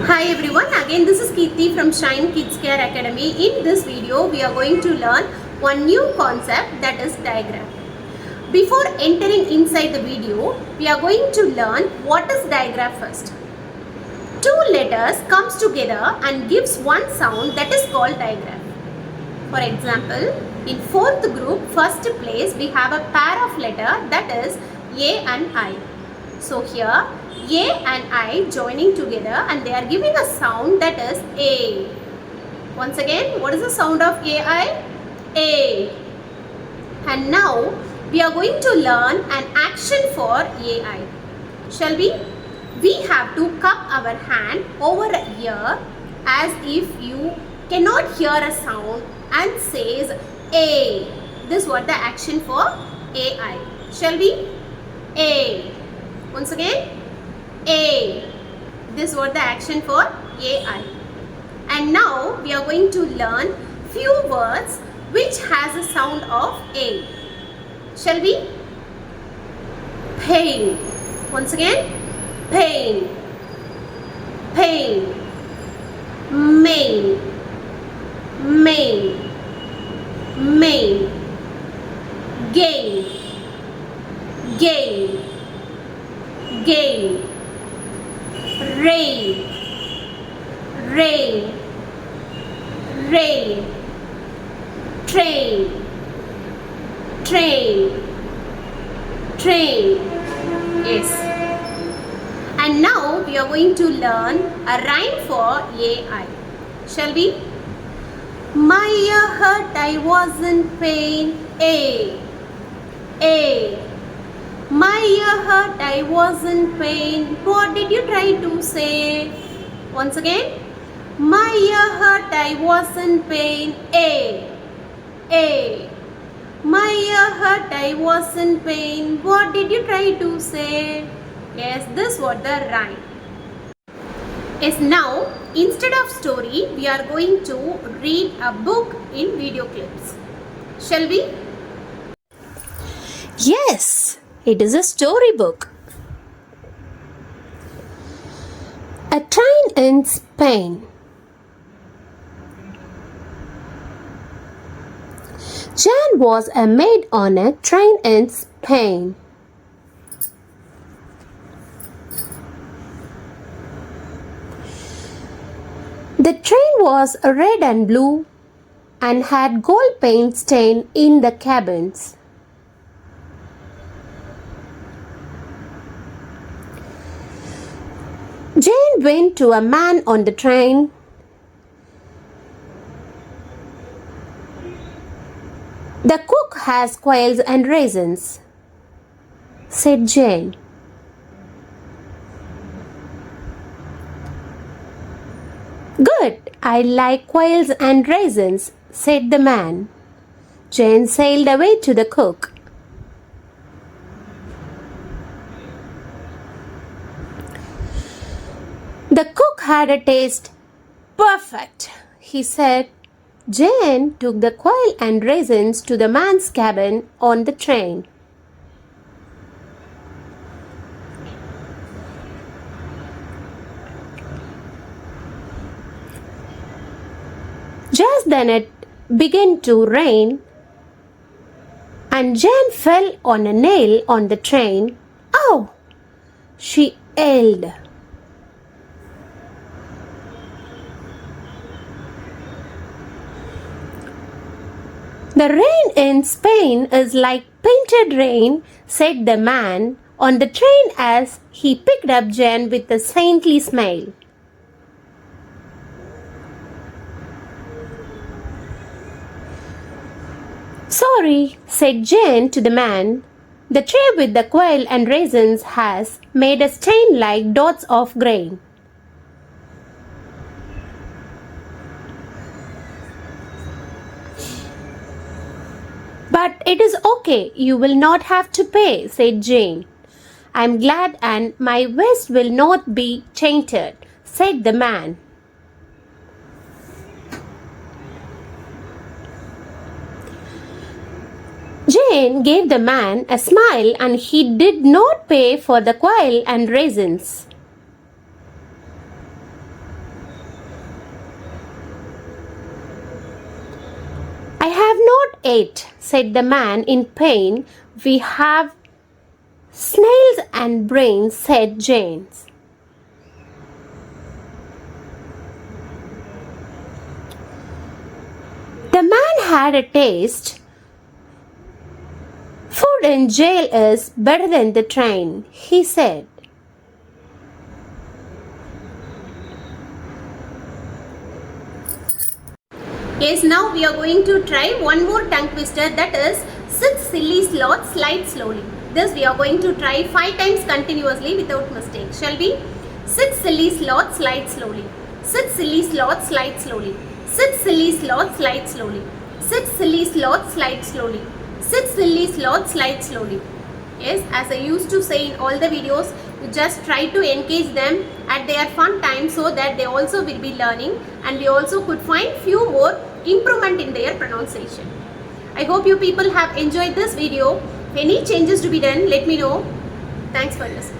Hi everyone, again this is Kirti from Shine Kids Care Academy. In this video, we are going to learn one new concept, that is digraph. Before entering inside the video, we are going to learn what is digraph first. Two letters comes together and gives one sound, that is called digraph. For example, in fourth group, first place, we have a pair of letter, that is A and I. So here A and I joining together and they are giving a sound, that is A. Once again, what is the sound of AI? A. And now we are going to learn an action for AI. Shall we? We have to cup our hand over a ear as if you cannot hear a sound and says A. This is what the action for AI. Shall we? A. Once again, A. This was the action for AI. And now we are going to learn few words which has a sound of A. Shall we? Pain. Once again, pain. Pain. Main. Main. Main. Gain. Gain. Gain. Rain. Rain. Rain. Train. Train. Train. Yes. And now we are going to learn a rhyme for AI. Shall we? My ear hurt, I was in pain. A. A. My ear hurt, I was in pain. What did you try to say? Once again. My ear hurt, I was in pain. A. A. My ear hurt, I was in pain. What did you try to say? Yes, this was the rhyme. Yes, now instead of story, we are going to read a book in video clips. Shall we? Yes, it is a storybook. A train in Spain. Jan was a maid on a train in Spain. The train was red and blue and had gold paint stain in the cabins. Jane went to a man on the train. The cook has quails and raisins, said Jane. Good, I like quails and raisins, said the man. Jane sailed away to the cook. The cook had a taste. Perfect, he said. Jane took the quail and raisins to the man's cabin on the train. Just then it began to rain, and Jane fell on a nail on the train. Ow! She yelled. The rain in Spain is like painted rain, said the man on the train as he picked up Jane with a saintly smile. Sorry, said Jane to the man. The tray with the quail and raisins has made a stain like dots of grain. But it is okay, you will not have to pay, said Jane. I'm glad and my waist will not be tainted, said the man. Jane gave the man a smile and he did not pay for the quail and raisins. it, said the man in pain. We have snails and brains, said Jane. The man had a taste. Food in jail is better than the train, he said. Yes, now we are going to try one more tongue twister, that is sit silly sloth, slide slowly. This we are going to try 5 times continuously without mistake. Shall we? Sit silly sloth, slide slowly. Sit silly sloth, slide slowly. Sit silly sloth, slide slowly. Sit silly sloth, slide slowly. Sit silly sloth, slide slowly. Yes, as I used to say in all the videos, you just try to engage them at their fun time so that they also will be learning, and we also could find few more improvement in their pronunciation. I hope you people have enjoyed this video. If any changes to be done, let me know. Thanks for listening.